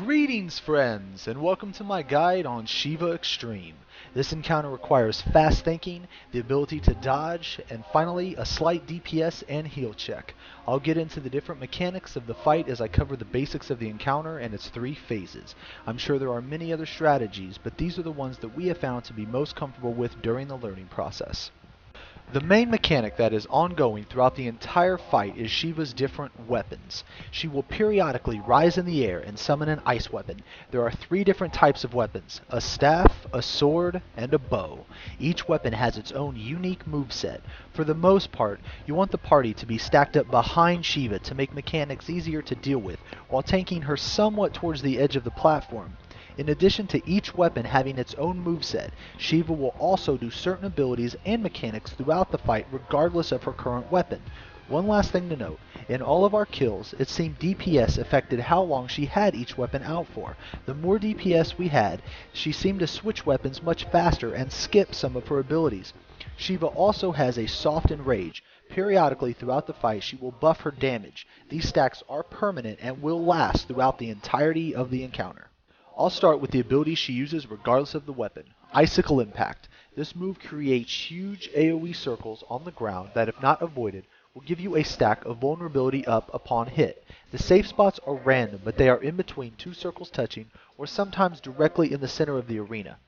Greetings friends, and welcome to my guide on Shiva Extreme. This encounter requires fast thinking, the ability to dodge, and finally a slight DPS and heal check. I'll get into the different mechanics of the fight as I cover the basics of the encounter and its 3 phases. I'm sure there are many other strategies, but these are the ones that we have found to be most comfortable with during the learning process. The main mechanic that is ongoing throughout the entire fight is Shiva's different weapons. She will periodically rise in the air and summon an ice weapon. There are 3 different types of weapons: a staff, a sword, and a bow. Each weapon has its own unique moveset. For the most part, you want the party to be stacked up behind Shiva to make mechanics easier to deal with, while tanking her somewhat towards the edge of the platform. In addition to each weapon having its own moveset, Shiva will also do certain abilities and mechanics throughout the fight regardless of her current weapon. One last thing to note, in all of our kills, it seemed DPS affected how long she had each weapon out for. The more DPS we had, she seemed to switch weapons much faster and skip some of her abilities. Shiva also has a softened rage. Periodically throughout the fight, she will buff her damage. These stacks are permanent and will last throughout the entirety of the encounter. I'll start with the ability she uses regardless of the weapon, Icicle Impact. This move creates huge AoE circles on the ground that, if not avoided, will give you a stack of vulnerability up upon hit. The safe spots are random, but they are in between 2 circles touching, or sometimes directly in the center of the arena.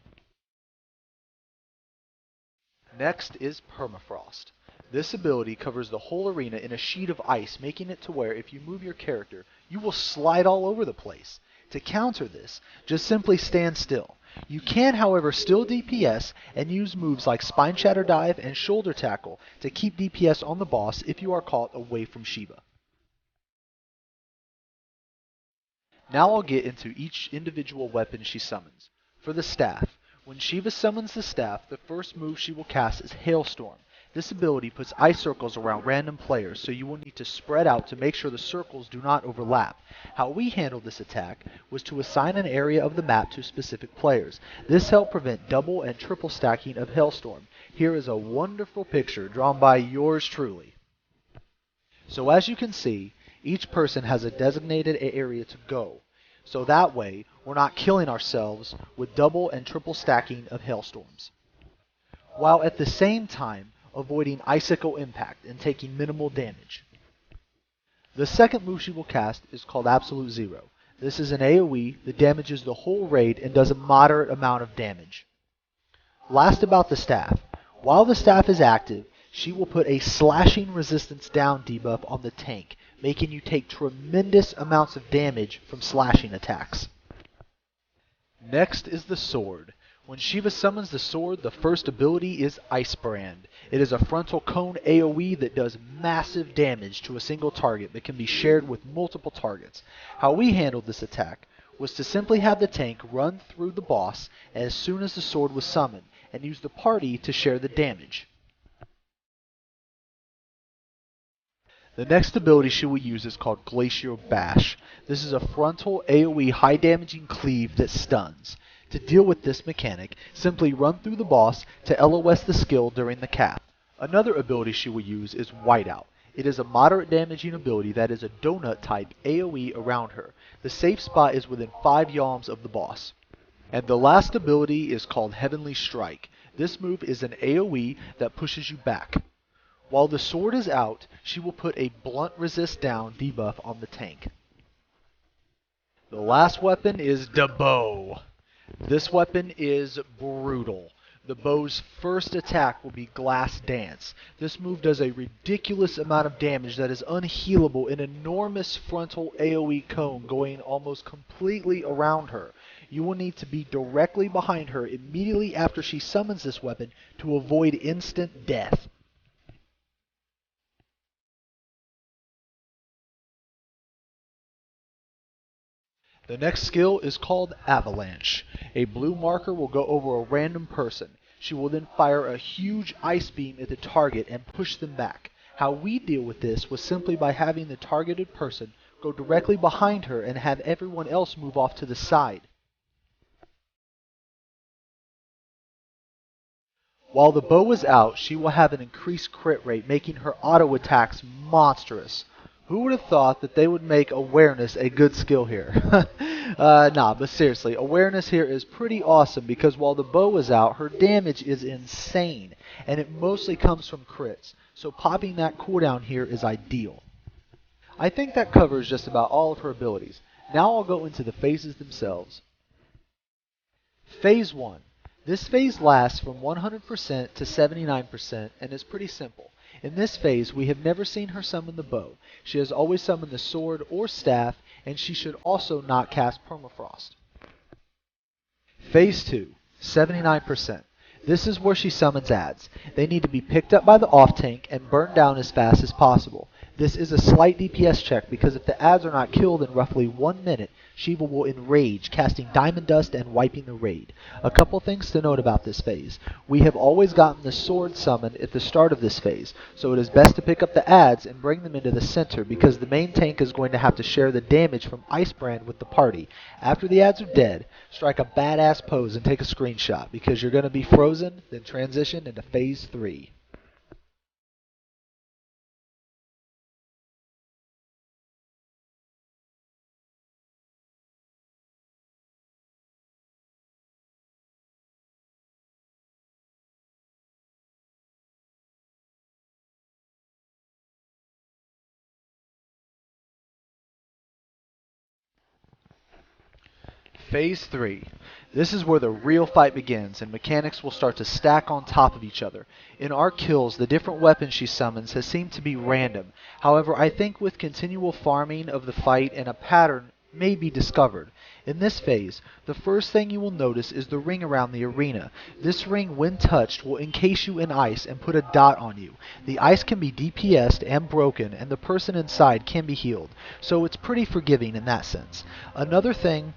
Next is Permafrost. This ability covers the whole arena in a sheet of ice, making it to where if you move your character, you will slide all over the place. To counter this, just simply stand still. You can, however, still DPS and use moves like Spine Shatter Dive and Shoulder Tackle to keep DPS on the boss if you are caught away from Shiva. Now I'll get into each individual weapon she summons. For the staff, when Shiva summons the staff, the first move she will cast is Hailstorm. This ability puts ice circles around random players, so you will need to spread out to make sure the circles do not overlap. How we handled this attack was to assign an area of the map to specific players. This helped prevent double and triple stacking of Hailstorm. Here is a wonderful picture drawn by yours truly. So as you can see, each person has a designated area to go. So that way, we're not killing ourselves with double and triple stacking of Hailstorms, while at the same time avoiding Icicle Impact and taking minimal damage. The second move she will cast is called Absolute Zero. This is an AoE that damages the whole raid and does a moderate amount of damage. Last about the staff. While the staff is active, she will put a slashing resistance down debuff on the tank, making you take tremendous amounts of damage from slashing attacks. Next is the sword. When Shiva summons the sword, the first ability is Ice Brand. It is a frontal cone AoE that does massive damage to a single target but can be shared with multiple targets. How we handled this attack was to simply have the tank run through the boss as soon as the sword was summoned, and use the party to share the damage. The next ability she will use is called Glacier Bash. This is a frontal AoE high damaging cleave that stuns. To deal with this mechanic, simply run through the boss to LOS the skill during the cap. Another ability she will use is Whiteout. It is a moderate damaging ability that is a donut type AoE around her. The safe spot is within 5 yalms of the boss. And the last ability is called Heavenly Strike. This move is an AoE that pushes you back. While the sword is out, she will put a blunt resist down debuff on the tank. The last weapon is the bow. This weapon is brutal. The bow's first attack will be Glass Dance. This move does a ridiculous amount of damage that is unhealable, an enormous frontal AoE cone going almost completely around her. You will need to be directly behind her immediately after she summons this weapon to avoid instant death. The next skill is called Avalanche. A blue marker will go over a random person. She will then fire a huge ice beam at the target and push them back. How we deal with this was simply by having the targeted person go directly behind her and have everyone else move off to the side. While the bow is out, she will have an increased crit rate, making her auto attacks monstrous. Who would have thought that they would make awareness a good skill here? Nah, but seriously, awareness here is pretty awesome because while the bow is out, her damage is insane, and it mostly comes from crits. So popping that cooldown here is ideal. I think that covers just about all of her abilities. Now I'll go into the phases themselves. Phase 1. This phase lasts from 100% to 79% and is pretty simple. In this phase, we have never seen her summon the bow. She has always summoned the sword or staff, and she should also not cast Permafrost. Phase 2. 79%. This is where she summons adds. They need to be picked up by the off tank and burned down as fast as possible. This is a slight DPS check because if the adds are not killed in roughly 1 minute, Shiva will enrage, casting Diamond Dust and wiping the raid. A couple things to note about this phase. We have always gotten the sword summoned at the start of this phase, so it is best to pick up the adds and bring them into the center because the main tank is going to have to share the damage from Icebrand with the party. After the adds are dead, strike a badass pose and take a screenshot because you're going to be frozen, then transition into phase 3. Phase 3. This is where the real fight begins and mechanics will start to stack on top of each other. In our kills, the different weapons she summons has seemed to be random. However, I think with continual farming of the fight and a pattern may be discovered. In this phase, the first thing you will notice is the ring around the arena. This ring, when touched, will encase you in ice and put a dot on you. The ice can be DPS'd and broken, and the person inside can be healed, so it's pretty forgiving in that sense. Another thing,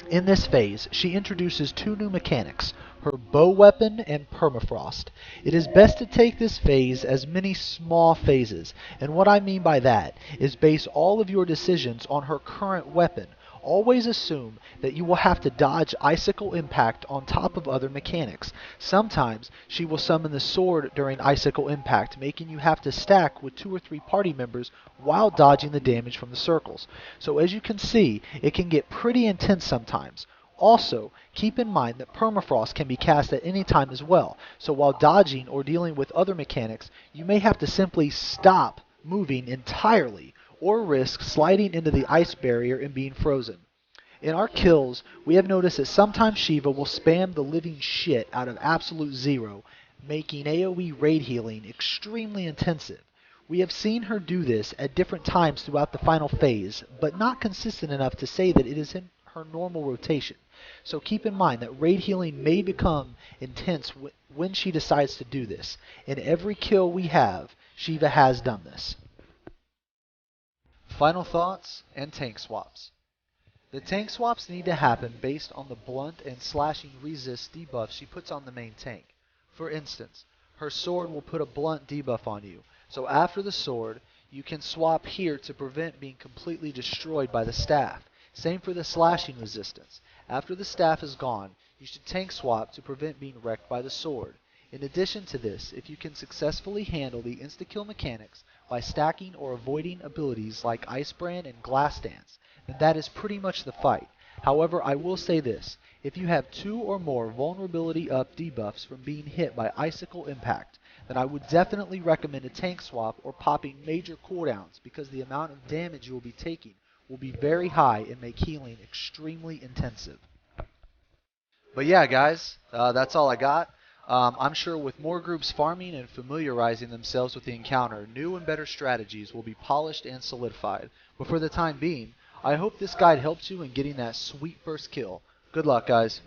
in this phase, she introduces 2 new mechanics, her bow weapon and Permafrost. It is best to take this phase as many small phases, and what I mean by that is base all of your decisions on her current weapon. Always assume that you will have to dodge Icicle Impact on top of other mechanics. Sometimes she will summon the sword during Icicle Impact, making you have to stack with 2 or 3 party members while dodging the damage from the circles. So as you can see, it can get pretty intense sometimes. Also, keep in mind that Permafrost can be cast at any time as well, so while dodging or dealing with other mechanics, you may have to simply stop moving entirely or risk sliding into the ice barrier and being frozen. In our kills, we have noticed that sometimes Shiva will spam the living shit out of absolute zero, making AoE raid healing extremely intensive. We have seen her do this at different times throughout the final phase, but not consistent enough to say that it is in her normal rotation. So keep in mind that raid healing may become intense when she decides to do this. In every kill we have, Shiva has done this. Final thoughts and tank swaps. The tank swaps need to happen based on the blunt and slashing resist debuffs she puts on the main tank. For instance, her sword will put a blunt debuff on you, so after the sword, you can swap here to prevent being completely destroyed by the staff. Same for the slashing resistance. After the staff is gone, you should tank swap to prevent being wrecked by the sword. In addition to this, if you can successfully handle the insta-kill mechanics by stacking or avoiding abilities like Icebrand and Glass Dance, then that is pretty much the fight. However, I will say this, if you have 2 or more vulnerability up debuffs from being hit by Icicle Impact, then I would definitely recommend a tank swap or popping major cooldowns because the amount of damage you will be taking will be very high and make healing extremely intensive. But yeah, guys, that's all I got. I'm sure with more groups farming and familiarizing themselves with the encounter, new and better strategies will be polished and solidified. But for the time being, I hope this guide helps you in getting that sweet first kill. Good luck, guys.